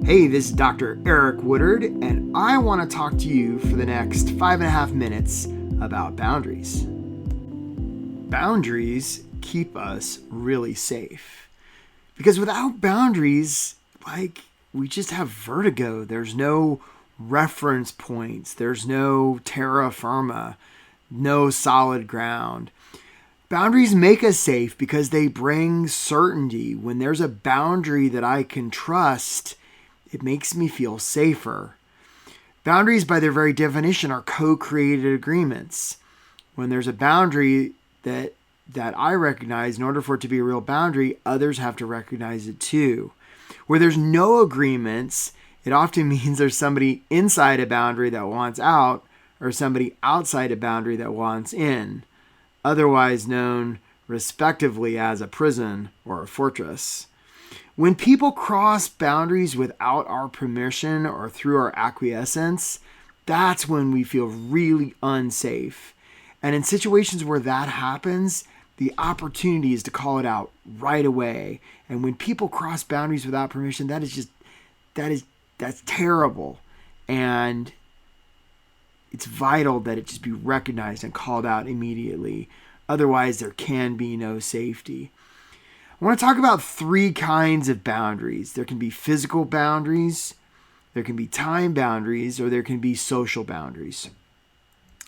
Hey, this is Dr. Eric Woodard, and I want to talk to you for the next 5.5 minutes about boundaries. Boundaries keep us really safe. Because without boundaries, we just have vertigo. There's no reference points. There's no terra firma, no solid ground. Boundaries make us safe because they bring certainty. When there's a boundary that I can trust, it makes me feel safer. Boundaries, by their very definition, are co-created agreements. When there's a boundary that I recognize, in order for it to be a real boundary, others have to recognize it too. Where there's no agreements, it often means there's somebody inside a boundary that wants out, or somebody outside a boundary that wants in, otherwise known respectively as a prison or a fortress. When people cross boundaries without our permission or through our acquiescence, that's when we feel really unsafe. And in situations where that happens, the opportunity is to call it out right away. And when people cross boundaries without permission, that's terrible. And it's vital that it just be recognized and called out immediately. Otherwise, there can be no safety. I want to talk about 3 kinds of boundaries. There can be physical boundaries, there can be time boundaries, or there can be social boundaries.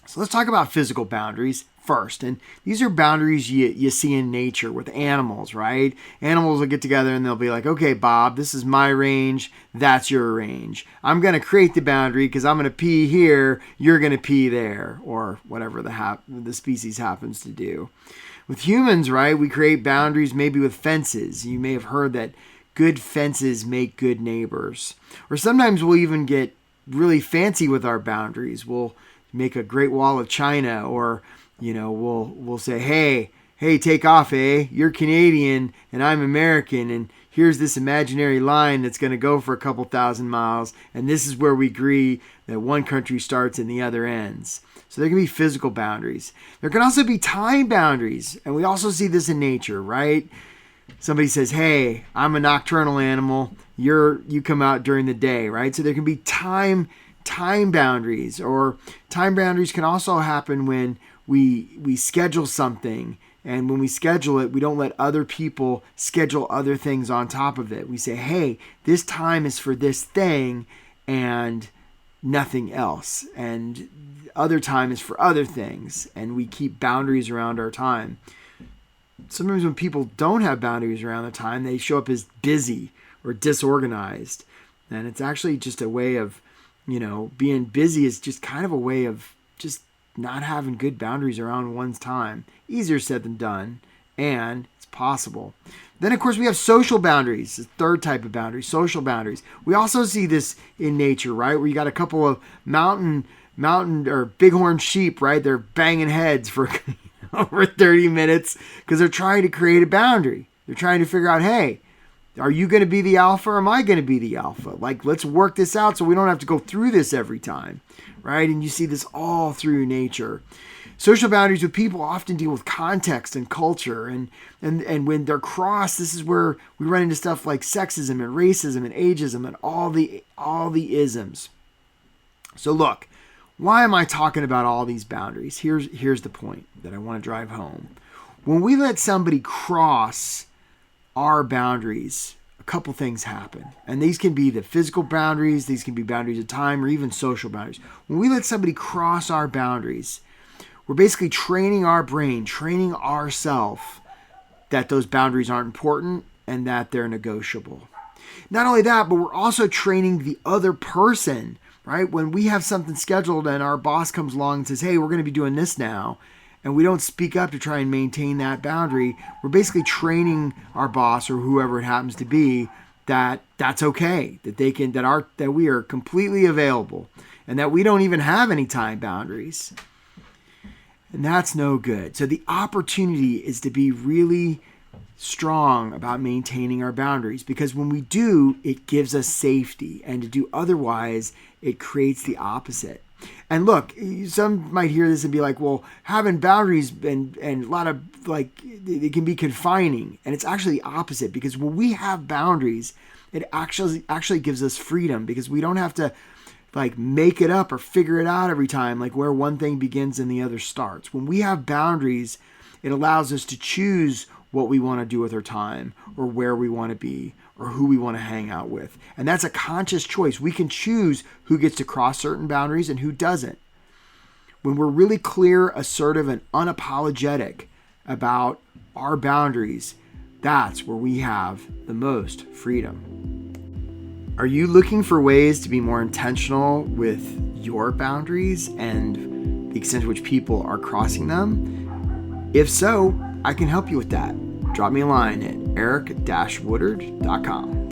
So let's talk about physical boundaries first. And these are boundaries you see in nature with animals, right? Animals will get together and they'll be like, okay, Bob, this is my range, that's your range. I'm going to create the boundary because I'm going to pee here, you're going to pee there, or whatever the species happens to do. With humans, right, we create boundaries maybe with fences. You may have heard that good fences make good neighbors. Or sometimes we'll even get really fancy with our boundaries. We'll make a Great Wall of China, or we'll say, hey, take off, you're Canadian and I'm American, and here's this imaginary line that's going to go for a couple thousand miles, and this is where we agree that one country starts and the other ends. So there can be physical boundaries. There can also be time boundaries, and we also see this in nature, right? Somebody says, hey, I'm a nocturnal animal, you come out during the day, right? So there can be time boundaries, or time boundaries can also happen when we schedule something, and when we schedule it, we don't let other people schedule other things on top of it. We say, hey, this time is for this thing and nothing else, and other time is for other things, and we keep boundaries around our time. Sometimes when people don't have boundaries around their time, they show up as busy or disorganized, and it's actually just a way of, being busy is just kind of a way of just not having good boundaries around one's time. Easier said than done, and it's possible. Then, of course, we have social boundaries, the third type of boundary, social boundaries. We also see this in nature, right, where you got a couple of mountain or bighorn sheep, right? They're banging heads for over 30 minutes because they're trying to create a boundary. They're trying to figure out, hey, are you going to be the alpha or am I going to be the alpha? Let's work this out so we don't have to go through this every time, right? And you see this all through nature. Social boundaries with people often deal with context and culture, and when they're crossed, this is where we run into stuff like sexism and racism and ageism and all the isms. So look, why am I talking about all these boundaries? Here's the point that I want to drive home. When we let somebody cross our boundaries, a couple things happen. And these can be the physical boundaries, these can be boundaries of time, or even social boundaries. When we let somebody cross our boundaries, we're basically training our brain, training ourselves that those boundaries aren't important and that they're negotiable. Not only that, but we're also training the other person, right? When we have something scheduled and our boss comes along and says, hey, we're going to be doing this now, and we don't speak up to try and maintain that boundary, we're basically training our boss or whoever it happens to be that that's okay, that we are completely available, and that we don't even have any time boundaries. And that's no good. So the opportunity is to be really strong about maintaining our boundaries, because when we do, it gives us safety, and to do otherwise, it creates the opposite. And look, some might hear this and be like, well, having boundaries and a lot of it can be confining. And it's actually the opposite, because when we have boundaries, It actually gives us freedom because we don't have to like make it up or figure it out every time, like where one thing begins and the other starts. When we have boundaries, it allows us to choose what we want to do with our time or where we want to be or who we want to hang out with. And that's a conscious choice. We can choose who gets to cross certain boundaries and who doesn't. When we're really clear, assertive, and unapologetic about our boundaries, that's where we have the most freedom. Are you looking for ways to be more intentional with your boundaries and the extent to which people are crossing them? If so, I can help you with that. Drop me a line at eric-woodard.com.